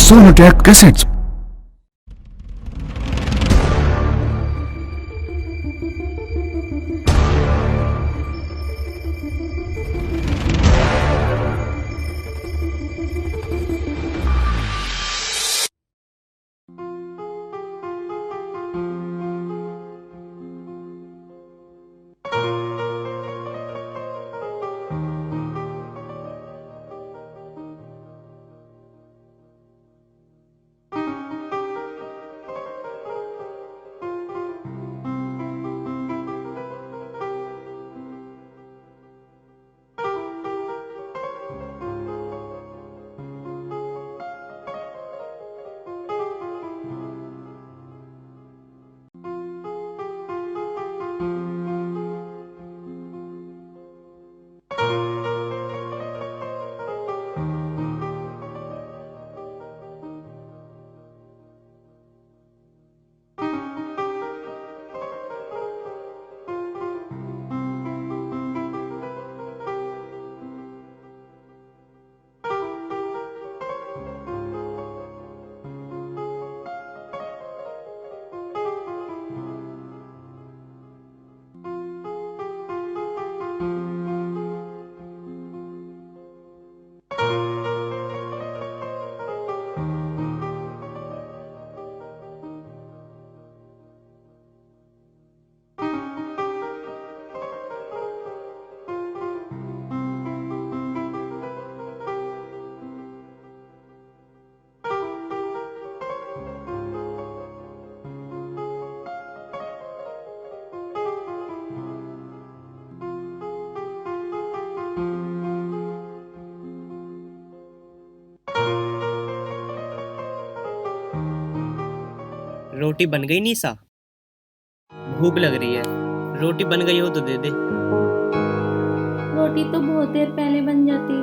Sonotech Cassettes. रोटी बन गई निशा? भूख लग रही है, रोटी बन गई हो तो दे दे। रोटी तो बहुत देर पहले बन जाती,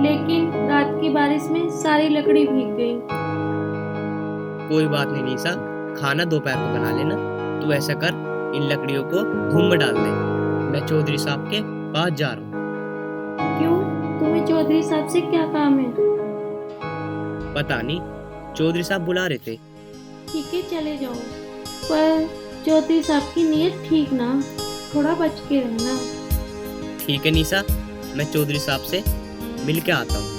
लेकिन रात की बारिश में सारी लकड़ी भीग गई। कोई बात नहीं निशा, खाना दोपहर को बना लेना। तू ऐसा कर, इन लकड़ियों को धूम में डाल दे। मैं चौधरी साहब के पास जा रहा हूँ। क्यों, तुम्हें चौधरी साहब से क्या काम है? पता नहीं, चौधरी साहब बुला रहे थे। ठीक है, चले जाओ, पर चौधरी साहब की नीयत ठीक ना, थोड़ा बच के रहना। ठीक है निशा, मैं चौधरी साहब से मिल के आता हूँ।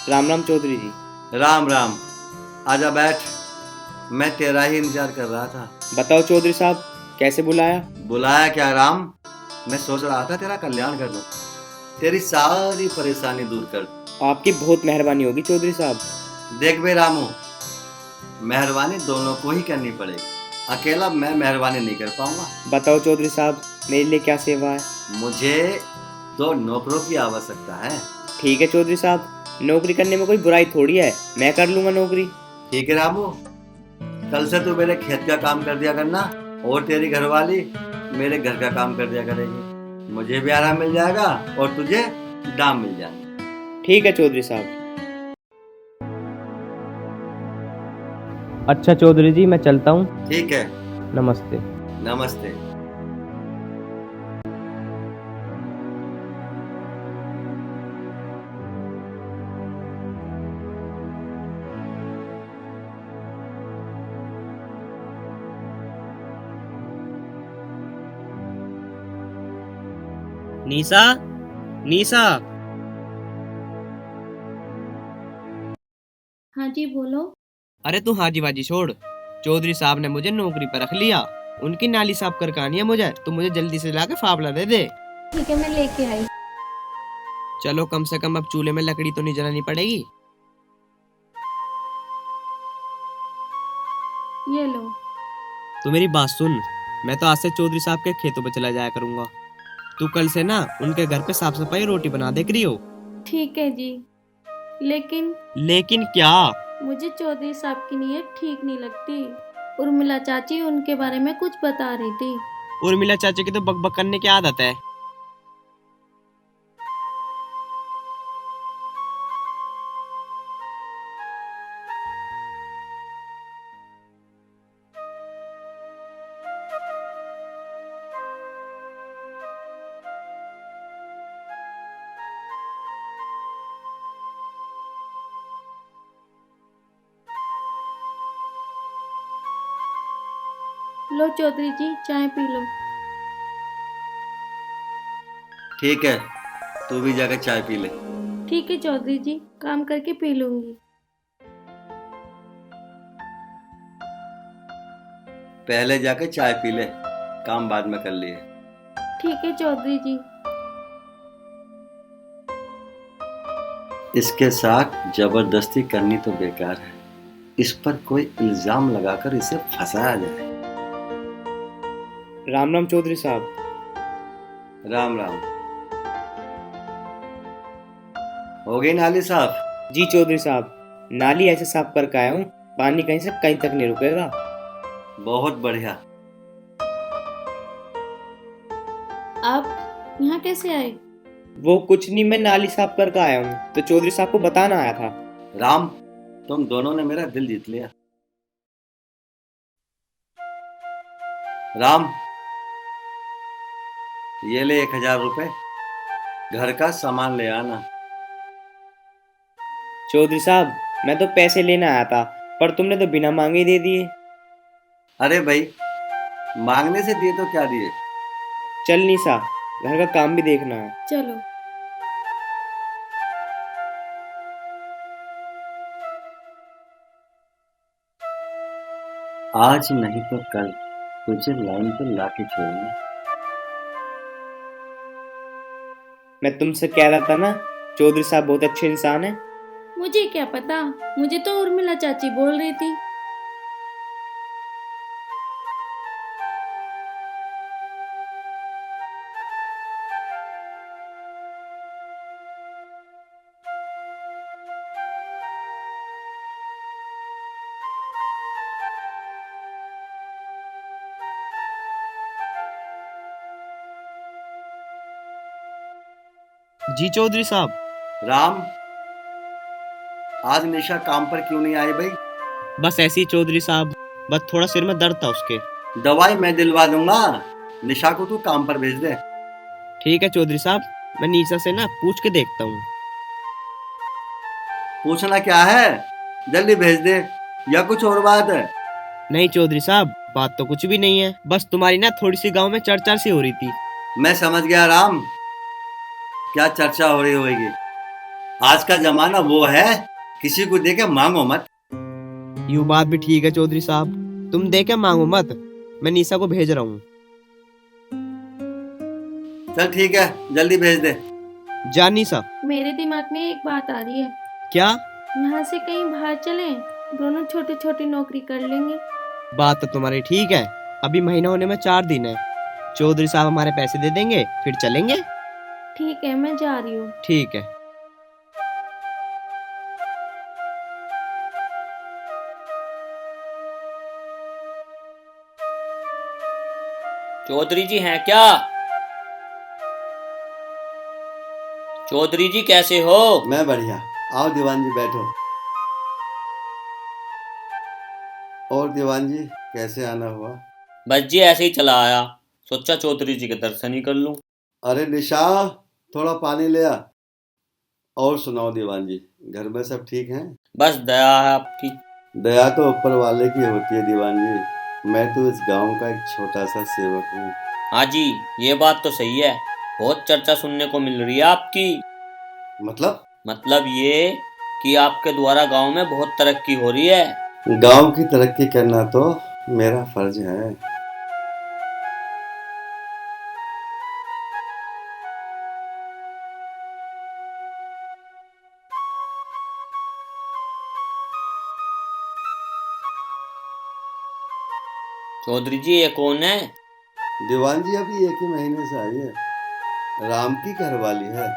राम राम चौधरी जी। राम राम, आजा बैठ। मैं तेरा ही इंतजार कर रहा था। बताओ चौधरी साहब, कैसे बुलाया? बुलाया क्या राम, मैं सोच रहा था तेरा कल्याण कर दूं, तेरी सारी परेशानी दूर कर दूं। आपकी बहुत मेहरबानी होगी चौधरी साहब। देख बे रामू, मेहरबानी दोनों को ही करनी पड़ेगी, अकेला मैं मेहरबानी नहीं कर पाऊंगा। बताओ चौधरी साहब, मेरे लिए क्या सेवा है? मुझे 2 नौकरों की आवश्यकता है। ठीक है चौधरी साहब, नौकरी करने में कोई बुराई थोड़ी है, मैं कर लूंगा नौकरी। ठीक है रामू, कल से तू मेरे खेत का काम कर दिया करना, और तेरी घरवाली मेरे घर का काम कर दिया करेगी। मुझे भी आराम मिल जाएगा और तुझे दाम मिल जाएगा। ठीक है चौधरी साहब। अच्छा चौधरी जी, मैं चलता हूँ। ठीक है, नमस्ते। नमस्ते। निशा, निशा। हाँ जी, बोलो। अरे तू हाजी बाजी छोड़, चौधरी साहब ने मुझे नौकरी पर रख लिया। उनकी नाली साफ कर कहानी है मुझे, तू मुझे जल्दी से लाके फावला दे दे। ठीक है, मैं लेके आई। चलो, कम से कम अब चूल्हे में लकड़ी तो नहीं जलानी पड़ेगी। ये लो। तू मेरी बात सुन, मैं तो आज से चौधरी साहब के खेतों पे चला जाया करूंगा। तू कल से ना उनके घर पे साफ सफाई रोटी बना दे करियो। ठीक है जी, लेकिन लेकिन क्या? मुझे चौधरी साहब की नीयत ठीक नहीं लगती। उर्मिला चाची उनके बारे में कुछ बता रही थी। उर्मिला चाचा की तो बकबक करने की आदत है। लो चौधरी जी, चाय पी लो। ठीक है, तू भी जाकर चाय पी ले। ठीक है चौधरी जी, काम करके पी लूंगी। पहले जाकर चाय पी ले, काम बाद में कर लिए। ठीक है चौधरी जी। इसके साथ जबरदस्ती करनी तो बेकार है। इस पर कोई इल्जाम लगाकर इसे फंसाया जाए। राम राम चौधरी साहब। राम राम। हो गई नाली साफ? जी चौधरी साहब, नाली ऐसे साफ करके आया हूँ, पानी कहीं से कहीं तक नहीं रुकेगा। बहुत बढ़िया। आप यहाँ कैसे आए? वो कुछ नहीं, मैं नाली साफ करके आया हूँ तो चौधरी साहब को बताना आया था। राम, तुम दोनों ने मेरा दिल जीत लिया। राम, ये ले 1000 रुपए, घर का सामान ले आना। चौधरी साहब, मैं तो पैसे लेने आया था, पर तुमने तो बिना मांगे ही दे दिए। अरे भाई, मांगने से दिए तो क्या दिए? चल निशा, घर का काम भी देखना है। चलो। आज नहीं तो कल तुझे लाइन पे लाके छोड़ूंगा। मैं तुमसे कह रहा था ना, चौधरी साहब बहुत अच्छे इंसान है। मुझे क्या पता, मुझे तो उर्मिला चाची बोल रही थी। जी चौधरी साहब। राम, आज निशा काम पर क्यों नहीं आई भाई? बस ऐसे ही चौधरी साहब, बस थोड़ा सिर में दर्द था उसके। दवाई मैं दिलवा दूंगा, निशा को तू काम पर भेज दे। ठीक है चौधरी साहब, मैं निशा से ना पूछ के देखता हूँ। पूछना क्या है, जल्दी भेज दे, या कुछ और बात है? नहीं चौधरी साहब, बात तो कुछ भी नहीं है, बस तुम्हारी ना थोड़ी सी गांव में चर्चा सी हो रही थी। मैं समझ गया राम, क्या चर्चा हो रही होगी। आज का जमाना वो है, किसी को देके मांगो मत। यूँ बात भी ठीक है चौधरी साहब, तुम दे के मांगो मत, मैं निशा को भेज रहा हूँ। चल ठीक है, जल्दी भेज दे। जा निशा। मेरे दिमाग में एक बात आ रही है। क्या? यहाँ से कहीं बाहर चलें, दोनों छोटी छोटी नौकरी कर लेंगे। बात तो तुम्हारी ठीक है, अभी महीना होने में 4 दिन है, चौधरी साहब हमारे पैसे दे देंगे, फिर चलेंगे। ठीक है, मैं जा रही हूँ। ठीक है। चौधरी जी हैं क्या? चौधरी जी कैसे हो? मैं बढ़िया। आओ दीवान जी बैठो। और दीवान जी, कैसे आना हुआ? बस जी ऐसे ही चला आया, सोचा चौधरी जी के दर्शन ही कर लूं। अरे निशा, थोड़ा पानी ले आ। और सुनाओ दीवान जी, घर में सब ठीक हैं? बस दया है आपकी। दया तो ऊपर वाले की होती है दीवान जी, मैं तो इस गांव का एक छोटा सा सेवक हूँ। हाँ जी, ये बात तो सही है, बहुत चर्चा सुनने को मिल रही है आपकी। मतलब ये कि आपके द्वारा गांव में बहुत तरक्की हो रही है। गांव की तरक्की करना तो मेरा फर्ज है। चौधरी जी ये कौन है? दीवान जी अभी 1 ही महीने से आई है, राम की घरवाली है।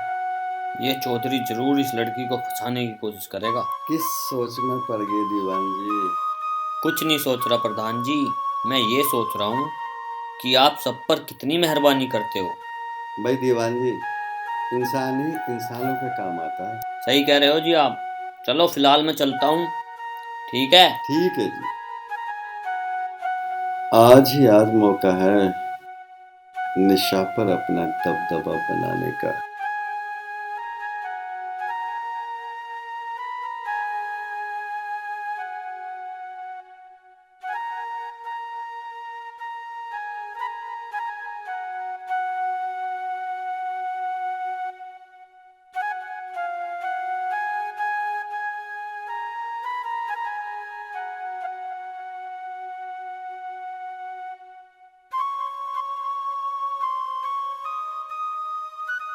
ये चौधरी जरूर इस लड़की को फंसाने की कोशिश करेगा। किस सोच में पड़ गए दीवान जी? कुछ नहीं सोच रहा प्रधान जी, मैं ये सोच रहा हूँ कि आप सब पर कितनी मेहरबानी करते हो। भाई दीवान जी, इंसान ही इंसानों के काम आता है। सही कह रहे हो जी आप। चलो फिलहाल मैं चलता हूँ। ठीक है। ठीक है जी। आज ही आज मौका है निशा पर अपना दबदबा बनाने का।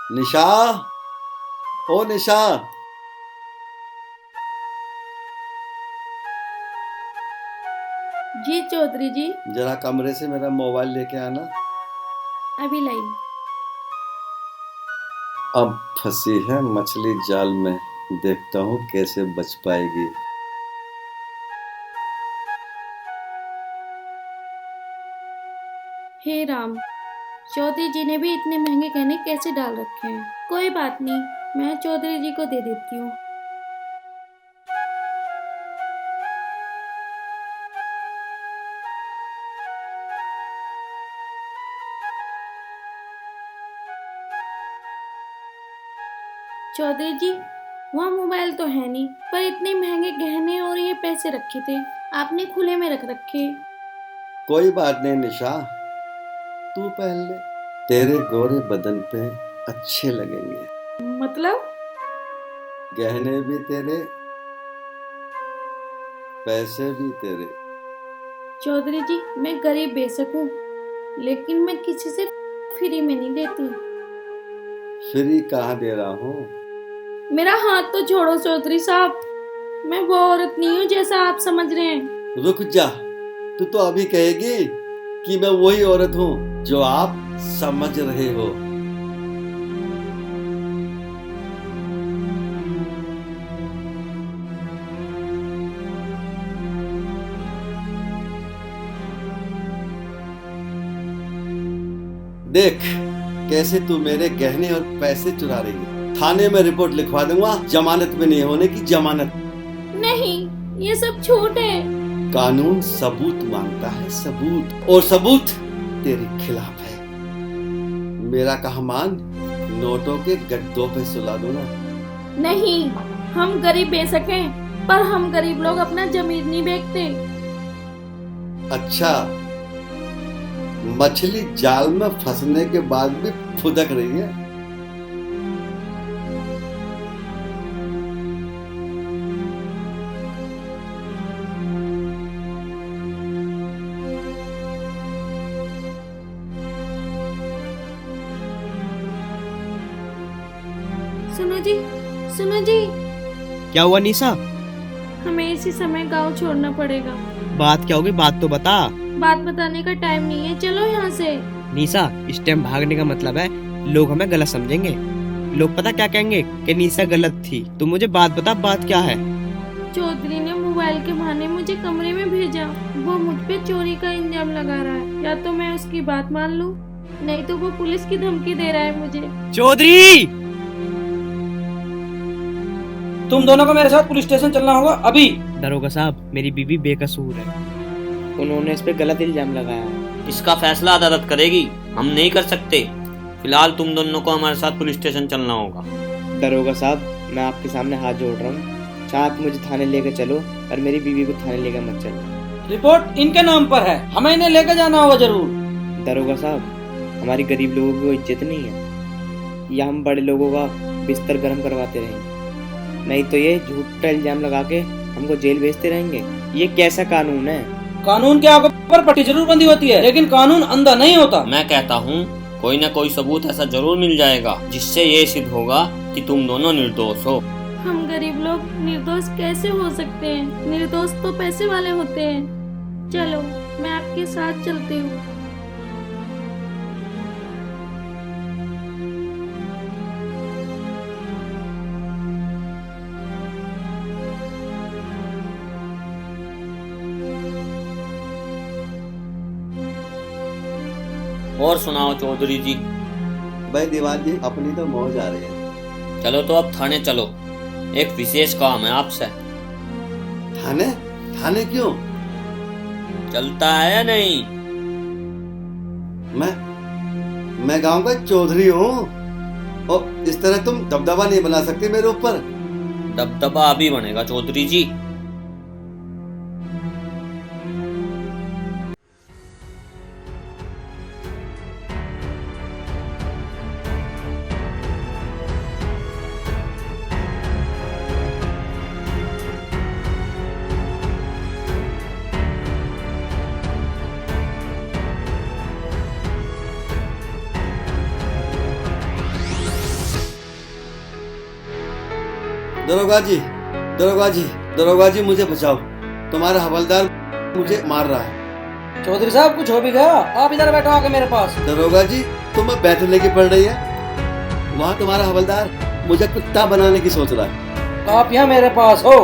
निशा, ओ निशा, जी चौधरी जी, जरा कमरे से मेरा मोबाइल लेके आना। अभी लाई। अब फंसी है मछली जाल में, देखता हूँ कैसे बच पाएगी। हे राम, चौधरी जी ने भी इतने महंगे गहने कैसे डाल रखे हैं। कोई बात नहीं, मैं चौधरी जी को दे देती हूँ। चौधरी जी, वहाँ मोबाइल तो है नहीं, पर इतने महंगे गहने और ये पैसे रखे थे, आपने खुले में रख रखे। कोई बात नहीं निशा, तू पहन ले, तेरे गोरे बदन पे अच्छे लगेंगे। मतलब? गहने भी तेरे, पैसे भी तेरे। चौधरी जी, मैं गरीब बेशक हूँ, लेकिन मैं किसी से फ्री में नहीं देती। फ्री कहाँ दे रहा हूँ। मेरा हाथ तो छोड़ो चौधरी साहब, मैं वो औरत नहीं हूँ जैसा आप समझ रहे हैं। रुक जा, तू तो अभी कहेगी कि मैं वही औरत हूँ जो आप समझ रहे हो। देख कैसे तू मेरे गहने और पैसे चुरा रही है। थाने में रिपोर्ट लिखवा दूंगा, जमानत में नहीं होने की जमानत। नहीं, ये सब झूठ है। कानून सबूत मांगता है, सबूत, और सबूत तेरे खिलाफ है। मेरा कहा मान, नोटों के गड्ढों पे सुला दूंगा। नहीं, हम गरीब बेशक हैं, पर हम गरीब लोग अपना जमीन नहीं बेचते। अच्छा, मछली जाल में फंसने के बाद भी फुदक रही है। सुनो जी, सुनो जी, क्या हुआ निशा? हमें इसी समय गांव छोड़ना पड़ेगा। बात क्या होगी, बात तो बता। बात बताने का टाइम नहीं है, चलो यहाँ से। निशा, इस टाइम भागने का मतलब है लोग हमें गलत समझेंगे। लोग पता क्या कहेंगे कि निशा गलत थी। तू मुझे बात बता, बात क्या है? चौधरी ने मोबाइल के बहाने मुझे कमरे में भेजा। वो मुझ पे चोरी का इल्जाम लगा रहा है। या तो मैं उसकी बात मान लूं, नहीं तो वो पुलिस की धमकी दे रहा है मुझे। चौधरी, तुम दोनों को मेरे साथ पुलिस स्टेशन चलना होगा अभी। दरोगा साहब, मेरी बीवी बेकसूर है, उन्होंने इस पे गलत इल्जाम लगाया है। इसका फैसला अदालत करेगी, हम नहीं कर सकते। फिलहाल तुम दोनों को हमारे साथ पुलिस स्टेशन चलना होगा। दरोगा साहब, मैं आपके सामने हाथ जोड़ रहा हूँ, चाहे आप मुझे थाने लेकर चलो, और मेरी बीवी को थाने लेकर मत चलो। रिपोर्ट इनके नाम पर है, हमें इन्हें लेकर जाना होगा जरूर। दरोगा साहब, हमारी गरीब लोगों की कोई इज्जत नहीं है, या हम बड़े लोगों का बिस्तर गर्म करवाते रहेंगे, नहीं तो ये झूठा इल्जाम लगा के हमको जेल भेजते रहेंगे। ये कैसा कानून है? कानून के आगे पर पट्टी जरूर बंधी होती है, लेकिन कानून अंधा नहीं होता। मैं कहता हूँ कोई न कोई सबूत ऐसा जरूर मिल जाएगा जिससे ये सिद्ध होगा कि तुम दोनों निर्दोष हो। हम गरीब लोग निर्दोष कैसे हो सकते हैं? निर्दोष तो पैसे वाले होते हैं। चलो, मैं आपके साथ चलती हूँ। और सुनाओ चौधरी जी। भाई दीवान जी, अपनी तो मौज आ रही है। चलो तो अब थाने चलो, एक विशेष काम है आपसे। थाने? थाने क्यों? चलता है या नहीं? मैं गांव का चौधरी हूँ और इस तरह तुम दबदबा नहीं बना सकते मेरे ऊपर। दबदबा अभी बनेगा चौधरी जी। दरोगा जी, दरोगा जी, दरोगा जी, मुझे बचाओ। तुम्हारा हवलदार मुझे मार रहा है। चौधरी साहब कुछ हो भी गया, आप इधर बैठो आके मेरे पास। दरोगा जी, तुम्हें बैठने की पड़ रही है। वहाँ तुम्हारा हवलदार मुझे कुत्ता बनाने की सोच रहा है। आप यहाँ मेरे पास हो,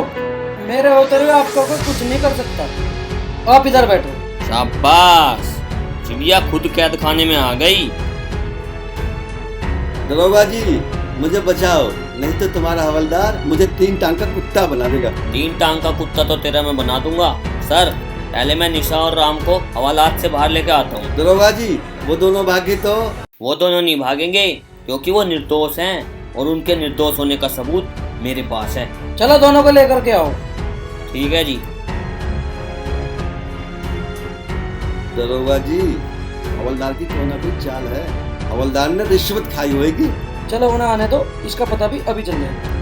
मेरे होते हुए आपको कोई कुछ नहीं कर सकता। आप इधर बैठो। शाबाश, चिड़िया खुद कैद खाने में आ गई। दरोगा जी, मुझे बचाओ, नहीं तो तुम्हारा हवलदार मुझे 3 टांग का कुत्ता बना देगा। 3 टांग का कुत्ता तो तेरा मैं बना दूंगा। सर, पहले मैं निशा और राम को हवालात से बाहर लेके आता हूँ। दरोगा जी, वो दोनों भागे तो? वो दोनों नहीं भागेंगे, क्योंकि वो निर्दोष हैं और उनके निर्दोष होने का सबूत मेरे पास है। चलो दोनों को लेकर के आओ। ठीक है जी। दरोगा जी, हवलदार की कोई ना कोई चाल है। हवलदार ने रिश्वत खाई होगी। चलो उन्हें आने दो, इसका पता भी अभी चल जाएगा।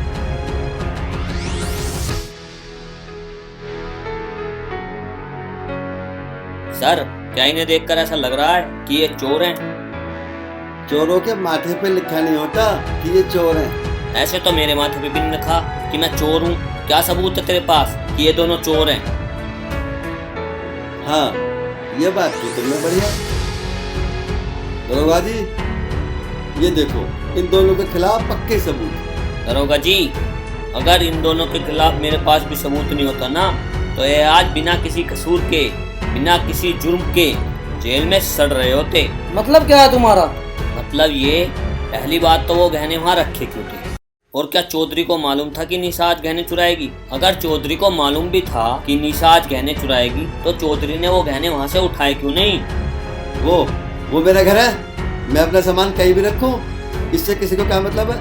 सर, क्या इन्हें देखकर ऐसा लग रहा है कि ये चोर हैं? चोरों के माथे पे लिखा नहीं होता कि ये चोर हैं। ऐसे तो मेरे माथे पे भी नहीं लिखा कि मैं चोर हूँ। क्या सबूत है तेरे पास कि ये दोनों चोर हैं? हाँ, ये बात तो तुमने बढ़िया। दरोगा जी, ये देखो, इन दोनों के खिलाफ पक्के सबूत। दरोगा जी, अगर इन दोनों के खिलाफ मेरे पास भी सबूत नहीं होता ना, तो ये आज बिना किसी कसूर के, बिना किसी जुर्म के जेल में सड़ रहे होते। मतलब क्या है तुम्हारा? मतलब ये, पहली बात तो वो गहने वहाँ रखे क्यों थे? और क्या चौधरी को मालूम था कि निशा आज गहने चुराएगी? अगर चौधरी को मालूम भी था कि निशा आज गहने चुराएगी, तो चौधरी ने वो गहने वहाँ से उठाए क्यों नहीं? वो मेरा घर है, मैं अपना सामान कहीं भी रखूं, इससे किसी को क्या मतलब है?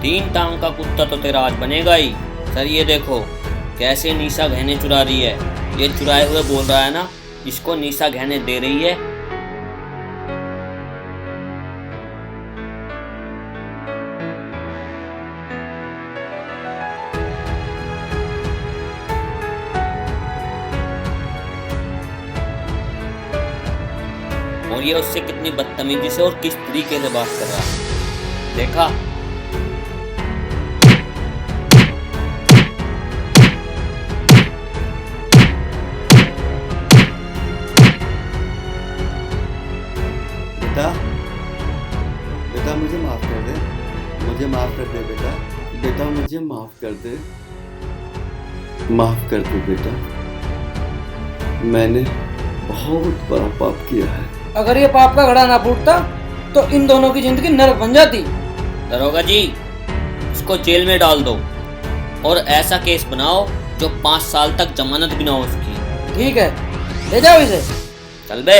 3 टांग का कुत्ता तो तेरा आज बनेगा ही। सर, ये देखो कैसे निशा गहने चुरा रही है। ये चुराए हुए बोल रहा है ना, इसको निशा गहने दे रही है। और ये उससे कितनी बदतमीजी से और किस तरीके से बात कर रहा है, देखा? बेटा, बेटा मुझे माफ कर दे, मुझे माफ कर दे बेटा, बेटा मुझे माफ कर दे, माफ कर दे बेटा, मैंने बहुत बड़ा पाप किया है। अगर ये पाप का घड़ा ना फूटता तो इन दोनों की जिंदगी नरक बन जाती। दरोगा जी, इसको जेल में डाल दो और ऐसा केस बनाओ जो 5 साल तक जमानत भी ना हो उसकी। ठीक है, ले जाओ इसे। चल बे।